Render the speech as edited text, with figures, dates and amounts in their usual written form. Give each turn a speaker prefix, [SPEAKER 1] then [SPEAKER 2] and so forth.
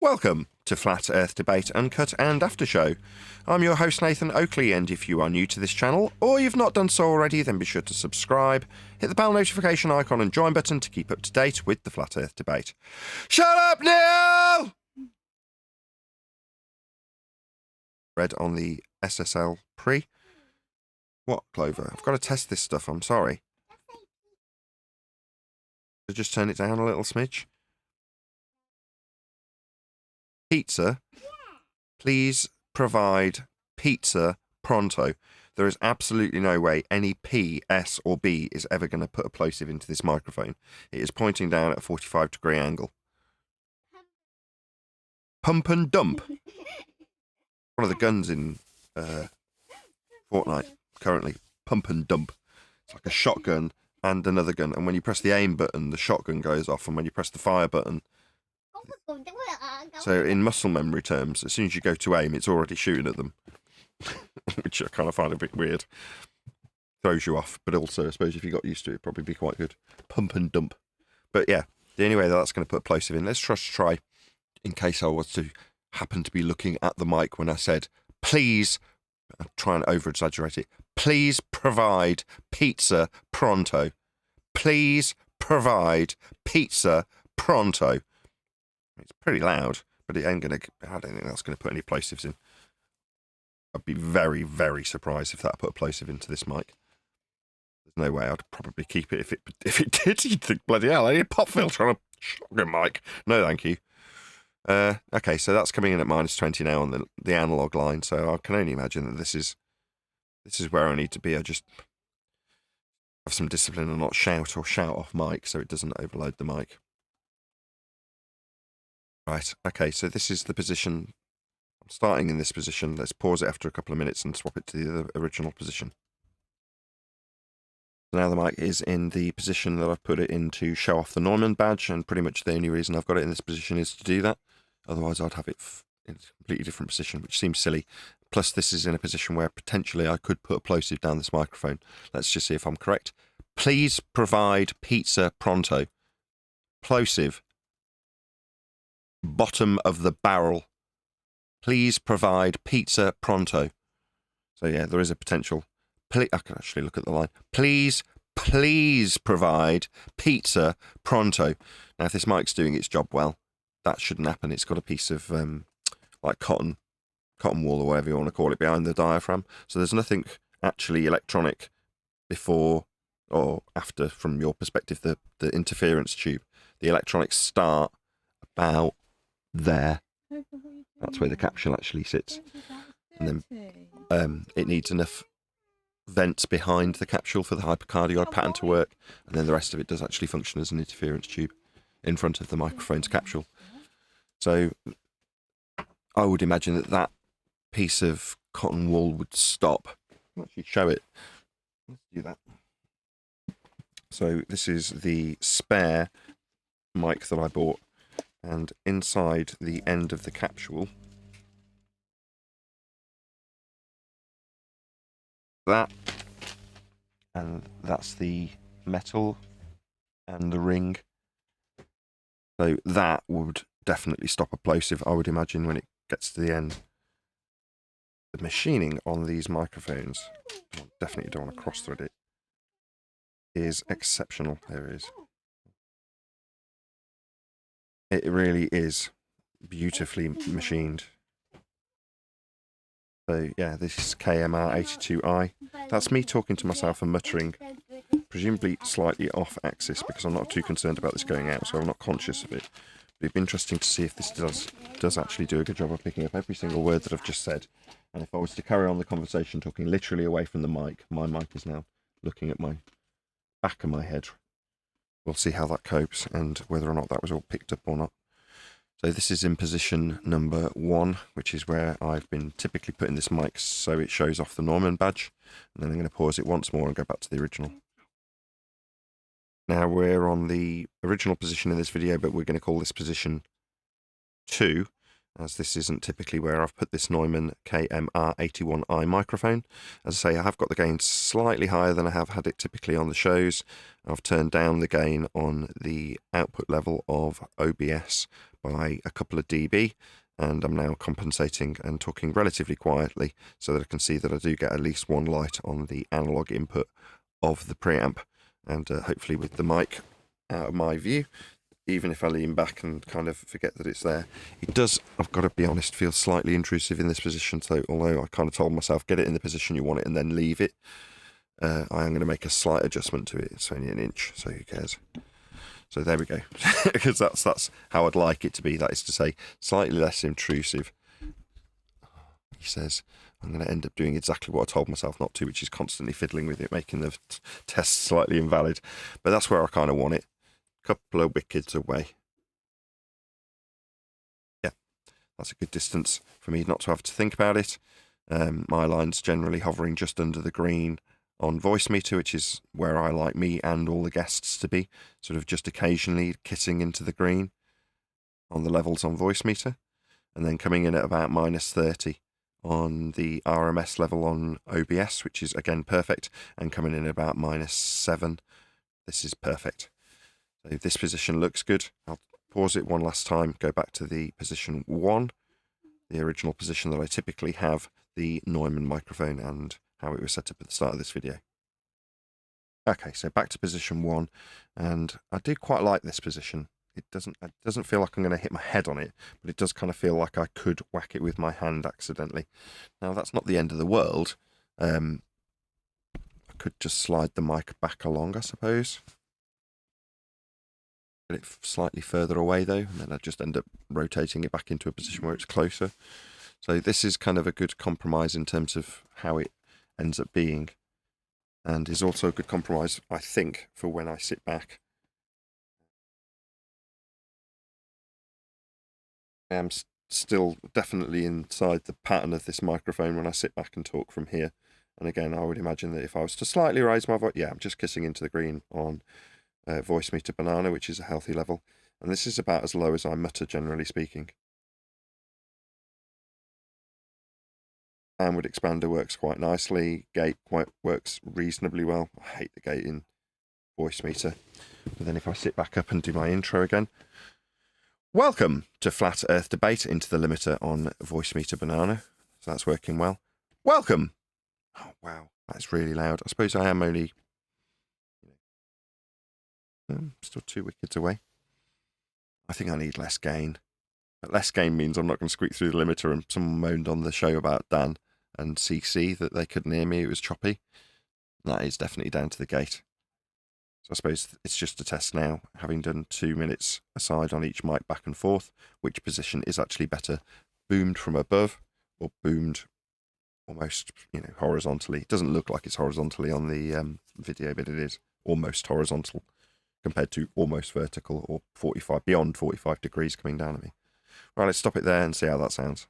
[SPEAKER 1] Welcome to Flat Earth Debate Uncut and After Show. I'm your host Nathan Oakley, and if you are new to this channel, or you've not done so already, then be sure to subscribe, hit the bell notification icon and join button to keep up to date with the Flat Earth Debate. Shut up, Neil! Read on the SSL pre. What, Clover? I've got to test this stuff, I'm sorry. Just turn it down a little smidge. Pizza, please provide pizza pronto. There is absolutely no way any P, S or B is ever going to put a plosive into this microphone. It is pointing down at a 45-degree angle. Pump and dump. One of the guns in Fortnite currently. Pump and dump. It's like a shotgun and another gun. And when you press the aim button, the shotgun goes off. And when you press the fire button... So in muscle memory terms, as soon as you go to aim, it's already shooting at them. Which I kind of find a bit weird. Throws you off. But also, I suppose if you got used to it, it'd probably be quite good. Pump and dump. But yeah, the only way that's going to put a plosive in, let's just try, in case I was to happen to be looking at the mic when I said, please, I'm trying to over-exaggerate it, please provide pizza pronto. Please provide pizza pronto. It's pretty loud, but it ain't going to, I don't think that's going to put any plosives in. I'd be very, very surprised if that put a plosive into this mic. There's no way. I'd probably keep it if it did. You'd think, bloody hell, I need a pop filter on a shotgun mic. No, thank you. Okay, so that's coming in at -20 now on the analog line, so I can only imagine that this is where I need to be. I just have some discipline and not shout or shout off mic so it doesn't overload the mic. Right, okay, so this is the position. I'm starting in this position. Let's pause it after a couple of minutes and swap it to the original position. Now the mic is in the position that I've put it in to show off the Neumann badge, and pretty much the only reason I've got it in this position is to do that. Otherwise I'd have it in a completely different position, which seems silly. Plus this is in a position where potentially I could put a plosive down this microphone. Let's just see if I'm correct. Please provide pizza pronto. Plosive. Bottom of the barrel. Please provide pizza pronto. So yeah, there is a potential. I can actually look at the line. Please provide pizza pronto. Now if this mic's doing its job well, that shouldn't happen. It's got a piece of like cotton wool or whatever you want to call it behind the diaphragm. So there's nothing actually electronic before or after, from your perspective, the interference tube. The electronics start about there. That's where the capsule actually sits. And then it needs enough vents behind the capsule for the hypercardioid pattern to work, and then the rest of it does actually function as an interference tube in front of the microphone's capsule. So I would imagine that piece of cotton wool would stop. I'll actually show it. Let's do that. So this is the spare mic that I bought, and inside the end of the capsule, and that's the metal and the ring. So that would definitely stop a plosive, I would imagine, when it gets to the end. The machining on these microphones, I definitely don't want to cross-thread it, is exceptional. There it is. It really is beautifully machined. So yeah, this is KMR 82i. That's me talking to myself and muttering, presumably slightly off axis, because I'm not too concerned about this going out, so I'm not conscious of it. But it'd be interesting to see if this does actually do a good job of picking up every single word that I've just said. And if I was to carry on the conversation talking literally away from the mic, my mic is now looking at my back of my head. We'll see how that copes and whether or not that was all picked up or not. So this is in position number 1, which is where I've been typically putting this mic so it shows off the Neumann badge. And then I'm going to pause it once more and go back to the original. Now we're on the original position in this video, but we're going to call this position 2, as this isn't typically where I've put this Neumann KMR 81i microphone. As I say, I have got the gain slightly higher than I have had it typically on the shows. I've turned down the gain on the output level of OBS by a couple of dB, and I'm now compensating and talking relatively quietly so that I can see that I do get at least one light on the analog input of the preamp, and hopefully with the mic out of my view, even if I lean back and kind of forget that it's there, it does, I've got to be honest, feel slightly intrusive in this position. So although I kind of told myself, get it in the position you want it and then leave it, I am going to make a slight adjustment to it. It's only an inch, so who cares? So there we go, because that's how I'd like it to be. That is to say, slightly less intrusive. He says, I'm going to end up doing exactly what I told myself not to, which is constantly fiddling with it, making the test slightly invalid. But that's where I kind of want it. Couple of wickets away. Yeah, that's a good distance for me not to have to think about it. My line's generally hovering just under the green on voice meter, which is where I like me and all the guests to be, sort of just occasionally kissing into the green on the levels on voice meter, and then coming in at about -30 on the RMS level on OBS, which is again perfect, and coming in at about -7. This is perfect. So this position looks good. I'll pause it one last time, go back to the position 1, the original position that I typically have the Neumann microphone and how it was set up at the start of this video. Okay, so back to position 1, and I do quite like this position. It doesn't feel like I'm going to hit my head on it, but it does kind of feel like I could whack it with my hand accidentally. Now, that's not the end of the world. I could just slide the mic back along, I suppose. Get it slightly further away though, and then I just end up rotating it back into a position where it's closer. So this is kind of a good compromise in terms of how it ends up being, and is also a good compromise, I think, for when I sit back. I am still definitely inside the pattern of this microphone when I sit back and talk from here. And again, I would imagine that if I was to slightly raise my voice, yeah, I'm just kissing into the green on voice meter banana, which is a healthy level, and this is about as low as I mutter, generally speaking. Downward expander works quite nicely. Gate works reasonably well. I hate the gate in voice meter. But then if I sit back up and do my intro again, welcome to Flat Earth Debate into the limiter on voice meter banana. So that's working well. Welcome. Oh wow, that's really loud. I suppose I am only still 2 wickets away. I think I need less gain. But less gain means I'm not going to squeak through the limiter, and someone moaned on the show about Dan and CC that they couldn't hear me, it was choppy. That is definitely down to the gate. So I suppose it's just a test now, having done 2 minutes aside on each mic back and forth, which position is actually better, boomed from above or boomed almost, horizontally. It doesn't look like it's horizontally on the video, but it is almost horizontal compared to almost vertical or beyond 45 degrees coming down at me. Right, let's stop it there and see how that sounds.